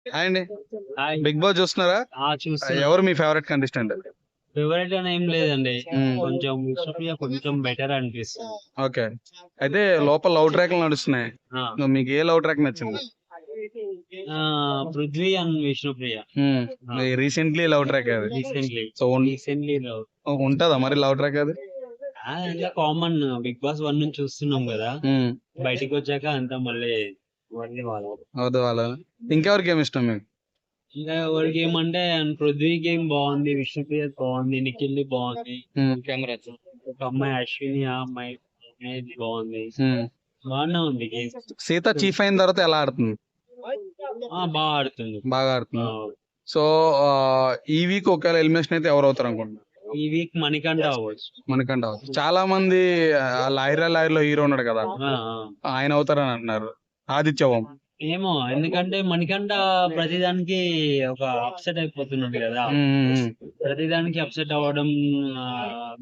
Hi అండి. Hi. Big boss చూస్తున్నారా? చూస్తున్నా. ఎవరు మీ ఫేవరెట్ కంటెస్టెంట్? ఫేవరెట్ అని ఏం లేదండి. మ్మ్. కొంచెం విష్ణుప్రియ కొంచెం బెటర్ అనిపిస్తుంది. ఓకే. అయితే లోపల లవ్ ట్రాక్లు నడుస్తున్నాయి. ఆ. మీకు ఏ లవ్ ట్రాక్ నచ్చింది? Prithvi and Vishnupriya recently love track అది. Recently so recently love. ఉంటదా మరి లవ్ ట్రాక్ అది? అంతా కామన్. బిగ్ బాస్ 1 నుంచి చూస్తున్నాం కదా, మ్మ్. బయటికి వచ్చాక అంతా మళ్ళీ మళ్ళీ వాళ్ళు. అవుదు వాళ్ళ. ఇంకెవరికి ఏమి ఇష్టం మీకు? ఇంకా ఎవరికి ఏమంటే పృథ్వీ గేమ్ బాగుంది, విష్ణుప్రియ బాగుంది, నిఖిల్ బాగుంది, కెమెరా ఒక అమ్మాయి అశ్విని, ఆ అమ్మాయి బాగుంది. బాగానే ఉంది గేమ్. సీత చీఫ్ అయిన తర్వాత ఎలా ఆడుతుంది? బాగా ఆడుతుంది. బాగా ఆడుతుంది. సో ఈ వీక్ ఒకవేళ ఎలిమినేషన్ అయితే ఎవరు అవుతారు అనుకుంటున్నారు? ఈ వీక్ మణికంఠ అవ్వచ్చు. మనకంటే చాలా మంది లాయర్ లో హీరో ఉన్నాడు కదా, ఆయన అవుతారని అంటున్నారు. ఆదిత్యవం. ఏమో, ఎందుకంటే మణికంఠ ప్రతిదానికి ఒక అప్సెట్ అయిపోతున్నాడు కదా. ప్రతిదానికి అప్సెట్ అవ్వడం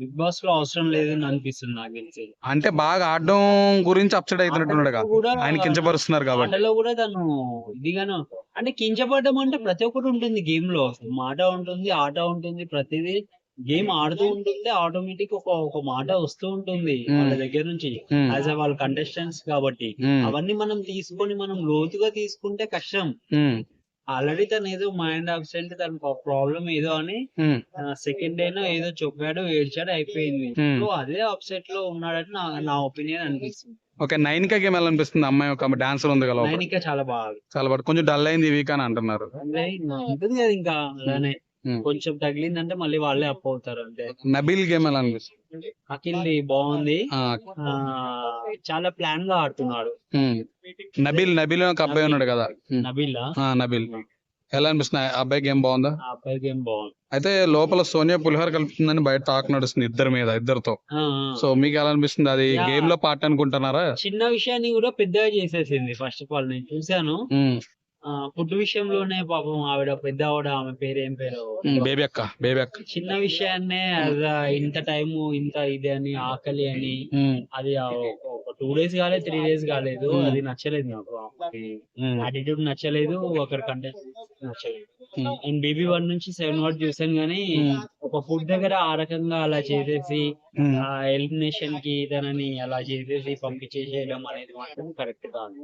బిగ్ బాస్ లో అవసరం లేదని అనిపిస్తుంది నాకు తెలిసి. అంటే బాగా ఆడడం గురించి అప్సెట్ అవుతున్నట్టున్నాడు కదా, ఆయన కించపరుస్తున్నారు కాబట్టి. ఆటలో కూడా తను ఇదిగాను, అంటే కించపడడం అంటే ప్రతి ఒక్కటి ఉంటుంది గేమ్ లో. మాట ఉంటుంది, ఆట ఉంటుంది, ప్రతిదీ గేమ్ ఆడుతూ ఉంటుంటే ఆటోమేటిక్ ఒక మాట వస్తూ ఉంటుంది వాళ్ళ దగ్గర నుంచి, యాజ్ వాళ్ళ కంటెస్టెంట్స్ కాబట్టి. అవన్నీ మనం తీసుకొని మనం లోతుగా తీసుకుంటే కష్టం. ఆల్రెడీ తను ఏదో మైండ్ అబ్సెంట్, తన ప్రాబ్లం ఏదో అని సెకండ్ డేనో ఏదో చెప్పాడు, ఏడ్చాడు, అయిపోయింది. సో అదే అప్సెట్ లో ఉన్నాడని నా ఒపీనియన్ అనిపిస్తుంది. ఓకే. నైనికా గేమ్ ఎలా అనిపిస్తుంది? అమ్మాయి ఒక డాన్సర్ ఉంది కదా, నైనికా చాలా బాగా, చాలా బాగా కొంచెం డల్ అయింది ఈ వీక్ అని అంటున్నారు. ఉంటుంది కదా ఇంకా అలానే. కొంచెం తగిలిందంటే మళ్ళీ వాళ్ళే అప్ అవుతారు అంతే. నబీల్ గేమ్ ఎలా అనిపిస్తుంది? అఖిల్ బాగుంది. చాలా ప్లాన్ గా ఆడుతున్నాడు. నబీల్ ఒక అబ్బాయి ఉన్నాడు కదా, నబీల్ ఎలా అనిపిస్తుంది? అబ్బాయి గేమ్ బాగుందా? ఆ అబ్బాయి గేమ్ బాగుంది. అయితే లోపల సోనియా పులిహోర కలుపుతుందని బయట టాక్ నడుస్తుంది ఇద్దరితో. సో మీకు ఎలా అనిపిస్తుంది? అది గేమ్ లో పార్ట్ అనుకుంటున్నారా? చిన్న విషయాన్ని కూడా పెద్దగా చేసేసింది. ఫస్ట్ ఆఫ్ ఆల్ నేను చూసాను. ఫుడ్ విషయంలోనే పాపం ఆవిడ పెద్ద ఆవిడ, ఆమె పేరు ఏం పేరు, బేబీ అక్క. చిన్న విషయాన్నే ఇంత టైము ఇంత ఇది అని, ఆకలి అని, అది ఒక 2 days కాలేదు, 3 days కాలేదు. అది నచ్చలేదు నాకు. యాటిట్యూడ్ నచ్చలేదు, ఒకరి కంటెంట్ నచ్చలేదు. నేను BB1 నుంచి 7 వరకు చూసాను గానీ, ఒక ఫుడ్ దగ్గర ఆ రకంగా అలా చేసేసి ఎలిమినేషన్ కి తనని అలా చేసేసి పంపించేసేయడం అనేది మాత్రం కరెక్ట్ కాదు.